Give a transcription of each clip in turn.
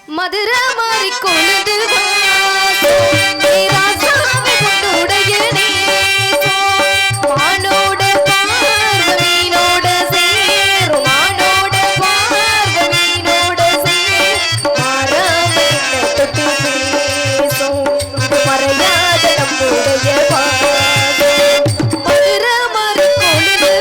மதுரை மாறி கொழுந்து ராசாவை கொண்டுடைய வானோட பார்வை மீனோட சேரும் வானோட பார்வை மீனோட சேரும் மாறாமை தொட்டு பேசும் இது மறையாத நம்முடைய மதுரை மாறி கொழுந்து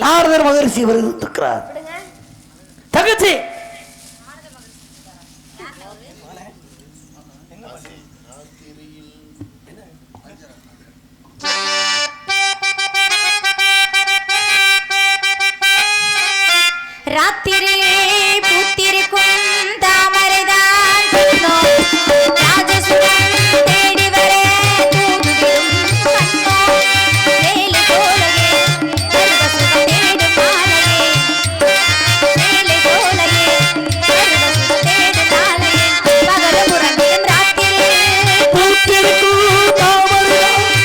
நாரதர் மகரிஷி வருகிறார். தங்கச்சி ராத்திரியே பூத்திருக்கும் தாமரைதான் ராஜசுரம் தேடி வர தூங்கிடும் கண்ணோ வேலை போலவே சர்வசுகம் தேடும் மாலையே வேலை போலவே சர்வசுகம் தேடும் மாலையே பகலும் உறங்கிடும் ராத்திரியே பூத்திருக்கும் தாமரைதான்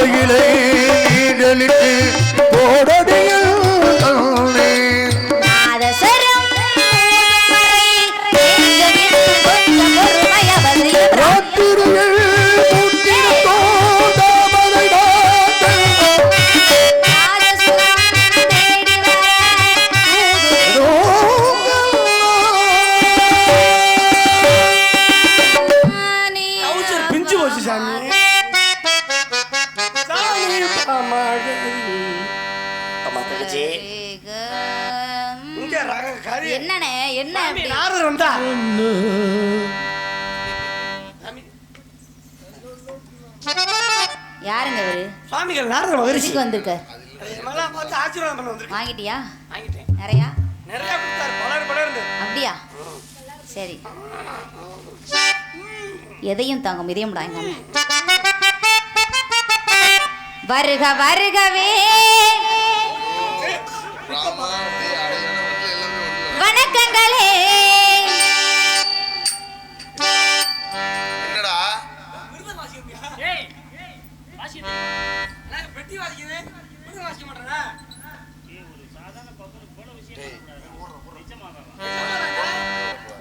பாதையிலே நீடலிட்டு போடடியில் நாதஸ்வரம் மறை எங்கமிட்டு கொஞ்சம் பொறுமையவது ராத்திரியில் தாமரை நாதஸ்வரம் தேடி வர டவுசர் பிஞ்சு போச்சு சாமி. ஆமா தங்கச்சி இங்க கறி என்னண்ணே என்ன சாமி, அப்படி? நாரதர் வந்தா யாருங்க இவரு சுவாமிகள் நாரதர் மகரிஷி எதுக்கு வந்திருக்க இதெல்லாம் பார்த்து ஆசீர்வாதம் பண்ண வந்திருக்கேன். வாங்கிட்டியா வாங்கிட்டேன். நிறையா நிறைய கொடுத்தாரு, பலர் அப்படியா சரி எதையும் தாங்க மிதியம்டா எங்க அண்ணன். வருக வருகவே வணக்கங்களே என்னடா பெட்டி வாசிக்கிறேன், வாசிக்க மாட்டேறா.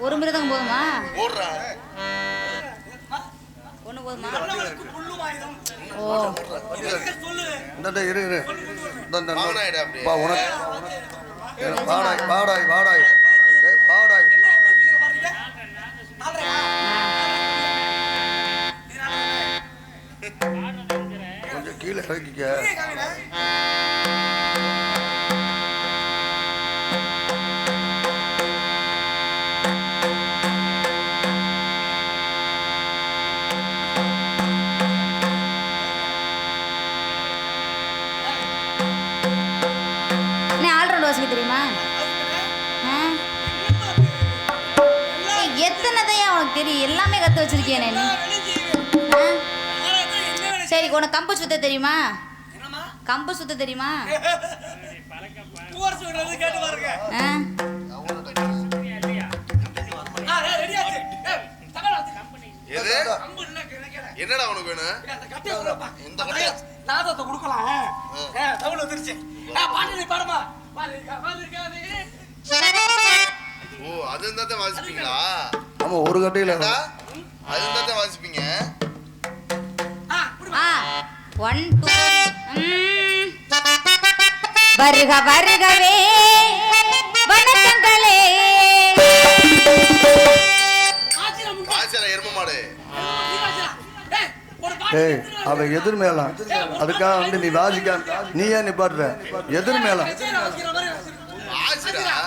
ஒரு மிருதம் போதுமா ஓடுறா ஒண்ணு போதுமா புல்லும் ஆயுதம் ஓ சொல்லு. இரு மகனாயிடா அப்படியே பா உனக்கு பாடாய் பாடாய் பாடாய் பாடாய் கொஞ்சம் கீழே இறக்கிக்க. ஆல்ரவுண்ட் வாசிக்க தெரியுமா எத்தனைதையா உனக்கு தெரியும் எல்லாமே கத்து வச்சிருக்கேன் நீ சரி உனக்கு கம்பு சுத்த தெரியுமா கம்பு சுத்த தெரியுமா கேட்டு பாருங்க. எது என்னடா உனக்கு வேணும் இந்த கட்டையா நாதத்தை கொடுக்கலாம். தமிழ் வந்துருச்சு. பாட்டு நீ பாடுமா. ஓ அது இருந்தா வாசிப்பீங்களா ஆமா ஒரு கட்டையில ஏண்டா? அது இருந்தா வாசிப்பீங்க 1 2 வருக வருகவே வணக்கங்களே வாசிடா எரும மாடு ஏய் அவ எதிர் மேலாம் அதுக்காக வந்து நீ வாசிக்க நீ ஏன் நிப்பாட்டுற எதிர் மேலாம் வாசிடா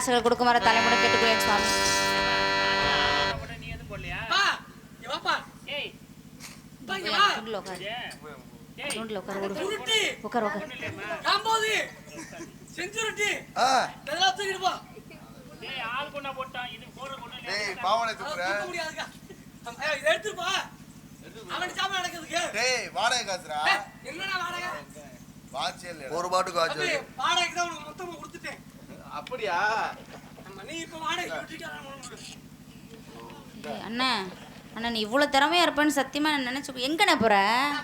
ஆசைகள் கொடுக்குமாறு தலைமுறை கேட்டுக்கிறேன் சுவாமி. வா இங்க வாப்பா இங்க வா உள்ள உட்காரு. உள்ள உட்காரு. உருட்டி உட்காரு உட்காரு. காம்போதி செஞ்சுருட்டி இதெல்லாம் தூக்கிட்டு போ. டேய் ஆள் கொண்டா போட்டான் இது போற கொண்டா டேய் பாவனை தூக்குற தூக்க முடியாதுங்க. இதை எடுத்து போ. அவன் சாம நடக்குதுக்கு. டேய் வாடகை காசுடா என்னடா வாடகை? வாட்சியே இல்ல ஒரு பாட்டுக்கு ஆச்சு. தம்பி, வாடகைக்கு தான் உனக்கு மொத்தமா கொடுத்துட்டேன். அப்படியா நம்ம நீ இப்ப வாடகை விட்டுட்டா அண்ணா அண்ணா நீ இவ்வளவு திறமையா இருப்பேன்னு சத்தியமா நான் நினைச்சு எங்கண்ணே போற?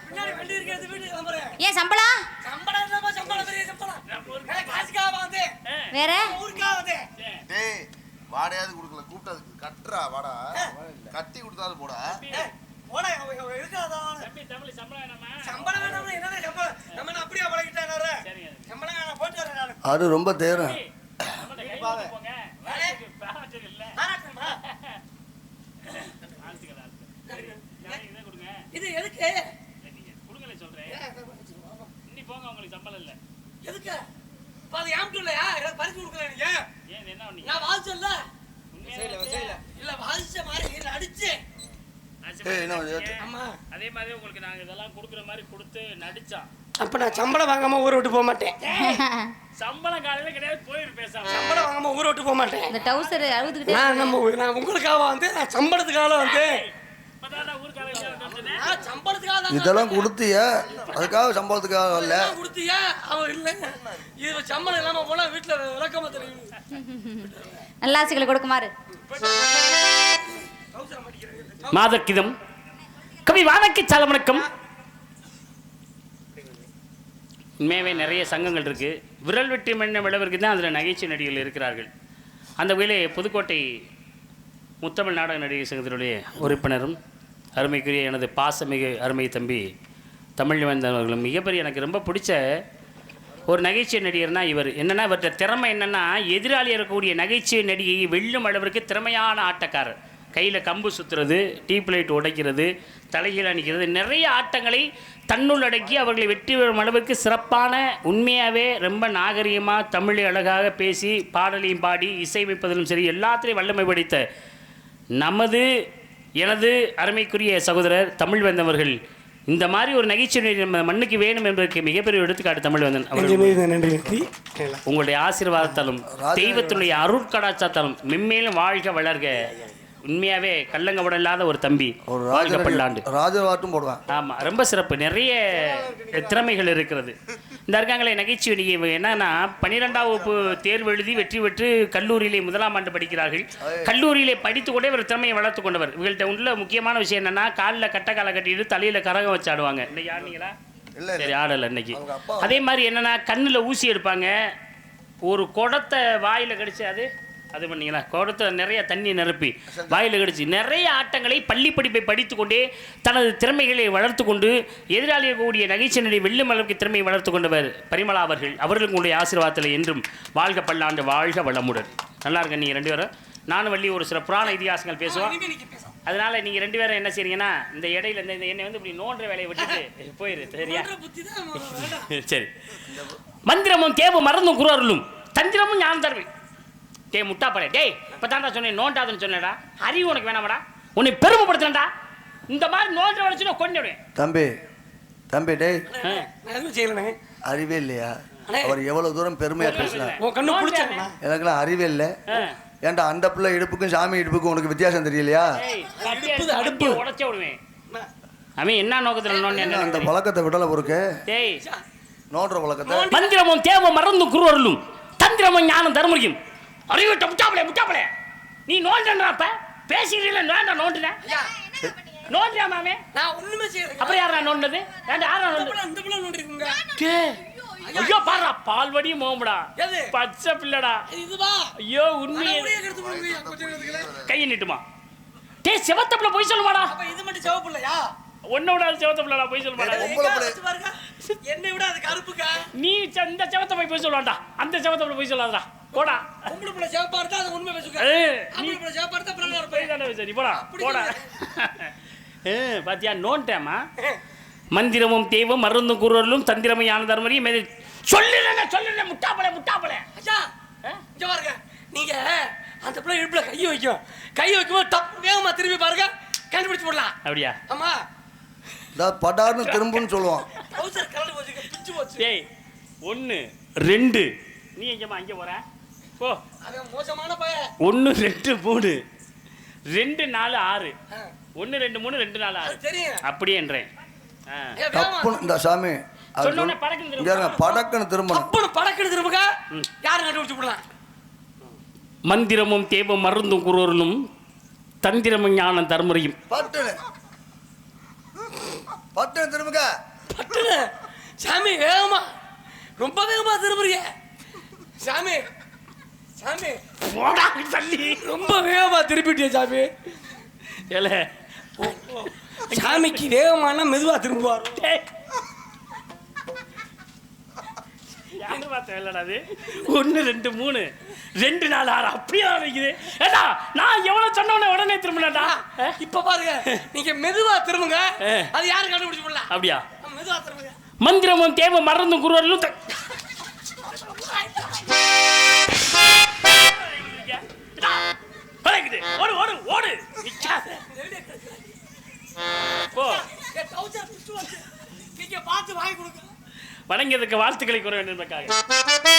பின்னாடி வண்டி இருக்கிறது வீட்டுக்கு கிளம்புறேன். ஏன் சம்பளம் சம்பளம் என்னப்பா சம்பளம் பெரிய சம்பளம். காசுக்காக வந்து வேற ஊருக்காக வந்து டேய் வாடையாவது கொடுக்கல கூப்பிட்டதுக்கு கட்டுறா வாடா கட்டி கொடுத்தாலும் போடா போடா இருக்காதா தம்பி தமிழ் சம்பளம் வேணாமா? சம்பளம் வேணாம் என்னடா சம்பளம் நம்ம என்ன அப்படியே பழகிட்டானே சம்பளம் வேணாம் போட்டு வரேன் நானு அது ரொம்ப தேரும். நம்மட்ட கை கொடுத்து போங்க. வேலைக்கு பாராட்டு இல்ல. பாராட்டுமா ஆளுத்துக்கலாம். இதை கொடுங்க. இது எதுக்கு நீங்க கொடுங்கல சொல்றேன். இன்னி போங்க உங்களுக்கு சம்பளம் இல்ல. எதுக்கு இப்ப அது ஏம்ட்டு இல்லையா எனக்கு பரிசு கொடுக்கல நீங்க ஏன் என்ன பண்ணீங்க? நான் வாதிச்சல்ல உண்மையா இல்ல வாதிச்ச மாதிரி நடிச்சு ஏய் என்ன ஆமா அதே மாதிரி உங்களுக்கு நாங்க இதெல்லாம் கொடுக்குற மாதிரி கொடுத்து நடிச்சான். அப்ப நான் சம்பளம் வாங்காம ஊரை விட்டு போக மாட்டேன். சம்பளம் காலையில கிடையாது போயிரு பேசாம. சம்பளம் வாங்காம ஊரை விட்டு போக மாட்டேன். இந்த டவுசர் அழுதுகிட்டே நான் உங்களுக்காக வந்து நான் சம்பளத்துக்காக வந்து இப்பதான் ஊருக்காக இல்ல நான் சம்பளத்துக்காக தான் இதெல்லாம் கொடுத்திய அதுக்காக சம்பளத்துக்காக இல்ல. கொடுத்தியா அவன் இல்ல இது சம்பளம் இல்லாம போனா வீட்டுல விளக்கமா தெரியும். நல்ல ஆசைகளை கொடுக்குமாறு மாதக்கிதம் கவி வானக்கி சால வணக்கம். உண்மையாகவே நிறைய சங்கங்கள் இருக்கு. விரல் வெற்றி மன்ன விளவிற்கு தான் அதில் நகைச்சுவை நடிகர்கள் இருக்கிறார்கள். அந்த வகையிலே புதுக்கோட்டை முத்தமிழ் நாடக நடிகர் சங்கத்தினுடைய உறுப்பினரும் அருமைக்குரிய எனது பாசமிகு அருமை தம்பி தமிழ் வந்தவர்களும் மிகப்பெரிய எனக்கு ரொம்ப பிடிச்ச ஒரு நகைச்சுவை நடிகர்னா இவர். என்னென்னா இவர்கிட்ட திறமை என்னென்னா எதிராளி இருக்கக்கூடிய நகைச்சுவை நடிகையை வெல்லும் அளவிற்கு திறமையான ஆட்டக்காரர். கையில் கம்பு சுற்றுறது, டீப் லைட் உடைக்கிறது, தலைகீழ அணிக்கிறது, நிறைய ஆட்டங்களை தன்னுள் அடக்கி அவர்களை வெற்றி பெறும் அளவுக்கு சிறப்பான உண்மையாகவே ரொம்ப நாகரிகமாக தமிழை அழகாக பேசி பாடலையும் பாடி இசையமைப்பதிலும் சரி எல்லாத்திலையும் வல்லமை படைத்த எனது அருமைக்குரிய சகோதரர் தமிழ் வந்தவர்கள் இந்த மாதிரி ஒரு நகைச்சுவை நம்ம மண்ணுக்கு வேணும் என்பதற்கு மிகப்பெரிய எடுத்துக்காட்டு தமிழ் வந்தன் அவர்கள். உங்களுடைய ஆசீர்வாதத்தாலும் தெய்வத்தினுடைய அருட்கடாச்சாரத்தாலும் மென்மேலும் வாழ்க வளர்க. உண்மையாவே கள்ளங்கபடம் இல்லாத ஒரு தம்பி. ஒரு பல்லாண்டு ராஜவாட்டும் போடுவேன். ஆமாம் ரொம்ப சிறப்பு. நிறைய திறமைகள் இருக்கிறது. இந்த இருக்காங்களே நகைச்சுவை இவங்க என்னன்னா 12ஆம் வகுப்பு தேர்வு எழுதி வெற்றி பெற்று கல்லூரியிலே 1ஆம் ஆண்டு படிக்கிறார்கள். கல்லூரியிலே படித்து கொண்டே இவர் திறமையை வளர்த்து கொண்டவர். இவங்கள்ட்ட உள்ள முக்கியமான விஷயம் என்னன்னா காலில் கட்டக்காலை கட்டிட்டு தலையில கரகம் வச்சு ஆடுவாங்க. இன்னைக்கு ஆடுனீங்களா? சரி ஆடலை இன்னைக்கு. அதே மாதிரி என்னன்னா கண்ணில் ஊசி எடுப்பாங்க. ஒரு குடத்தை வாயில் கடிச்சு அது பண்ணீங்களா? குடத்தை நிறைய தண்ணி நிரப்பி வாயில் கடிச்சு நிறைய ஆட்டங்களை பள்ளி படிப்பை படித்து கொண்டே தனது திறமைகளை வளர்த்து கொண்டு எதிராளி கூடிய நகைச்சுவை வெல்லும் அளவுக்கு திறமையை வளர்த்து கொண்டவர் பரிமளா அவர்கள். அவர்களுடைய ஆசீர்வாதத்தில் என்றும் வாழ்க பல்லாண்டு வாழ்க வளமுடன். நல்லா இருக்க நீங்கள் 2 பேரும். நானும் வள்ளி ஒரு சில புராண இதிகாசங்கள் பேசுவோம். அதனால நீங்கள் 2 பேரும் என்ன செய்றீங்கன்னா இந்த இடையில இந்த என்னை வந்து இப்படி நோன்ற வேலையை விட்டுட்டு போயிரு. சரியா? சரி. மந்திரமும் தேவும் மறந்தும் குருவருளும் தந்திரமும் ஞானம் தருவேன். டே முட்டாப்படே டேய் இப்போ தான்டா சொன்னேன் நோண்டாதுன்னு சொன்னேடா. அறிவு உனக்கு வேணாமடா. உன்னை பெருமைப்படுத்துறேன்டா. இந்த மாதிரி நோண்ட வச்சுன்னா கொண்டுடுவேன். தம்பி டேய் எதுவும் செய்யலண்ணே. அறிவே இல்லையா? அவர் எவ்வளவு தூரம் பெருமையா பேசினார். எனக்குலாம் அறிவே இல்லை. ஏன்டா அந்த பிள்ளை இடுப்புக்கும் சாமி இடுப்புக்கும் உனக்கு வித்தியாசம் தெரியலையா? அடுப்பு உடைச்ச விடுவேன். அவன் என்ன நோக்கத்தில் அந்த பழக்கத்தை விடல பொறுக்க டேய் நோன்ற பழக்கத்தை. மந்திரமும் தேவும் மறந்தும் குருவருளும் தந்திரமும் ஞானம் தருமுறையும் அறிவிட்ட முட்டாப்பளே நீ நோண்டப்ப பேசிக்கிறீங்களா? நோண்டா நோண்டுன நோண்டியா மாமே? நான் ஒண்ணுமே செய்யறேன். அப்புறம் யாரா நோண்டது? யாரா நோண்டுங்க? ஐயோ பாரா பால்வடியும் மோம்படா பச்சை பிள்ளடா இதுவா? ஐயோ உண்மையே கையை நீட்டுமா? டே சிவத்தப்புல போய் சொல்லுவாடா. இது மட்டும் சிவப்புள்ளையா? ஒன்ன விட சிவத்த பிள்ளடா போய் சொல்லுவாடா. என்னை விட அது கருப்புக்கா. நீ இந்த சிவத்த போய் சொல்லுவாண்டா. அந்த சிவத்தப்புல போய் சொல்லாதடா. போடா பொம்பளை சிவப்பா இருந்தா அது உண்மை பேசுங்க. பொம்பளை சிவப்பா இருந்தா பிரகாரம் போய் தானே சரி போடா. பாத்தியா நோண்டேமா? மந்திரமும் தெய்வம் மருந்தும் குருவருளும் தந்திரமும் ஞான தர்மரையும் சொல்லுறேன் முட்டாப்பளே. ஐயா இங்க பாருங்க நீங்க அந்த பிள்ளை இடுப்புல கையை வைக்கும், கையை வைக்கும்போது டப்பு வேகமா திரும்பி பாருங்க, கண்டுபிடிச்சு போடலாம். அப்படியா? ஆமா, படார்னு திரும்புன்னு சொல்லுவான். ட்ரவுசர் கலந்து போச்சு, பிஞ்சு போச்சு. டேய் 1 2 நீ எங்கம்மா அங்கே போற போ. அவன் மோசமான பையன். 1 2 3 2 4 6 1 2 3 2 4 6 தெரியும். அப்படியே என்றேன். தப்புன்னு இந்த சாமி சொன்னோனே படக்குன்னு திரும்பணும். தப்புன்னு படக்குன்னு திரும்புக, யாரும் கண்டுபிடிச்சு போடலாம். மந்திரமும் தேவம் மருந்தும் குருவருளும் தந்திரமும் ஞானம் தர்மரையும். பட்டுன்னு திரும்புக. பட்டுன்னு சாமி வேகமா, ரொம்ப வேகமா திரும்புறிய சாமி. சாமி தள்ளி ரொம்ப வேகமா திருப்பிட்டிய சாமி. ஏல சாமிக்கு வேகமான மெதுவா திரும்புவார். யாரு பார்த்தா இல்லடா அது? 1 2 3 2 4 6 அப்படியே வைக்குது. ஏடா நான் எவ்வளவு சொன்னவனே உடனே திரும்பினடா. இப்ப பாருங்க, நீங்க மெதுவா திரும்புங்க, அது யாரும் கண்டுபிடிச்சு போடலாம். அப்படியா? மெதுவா திரும்புங்க. மந்திரமும் தேவம் மருந்தும் குருவருளும் ஓடு ஓடு ஓடு போ. நீங்க பார்த்து வாங்கி கொடுங்க. வணங்கியதுக்கு வாழ்த்துக்களை கூற வேண்டும் என்பதற்காக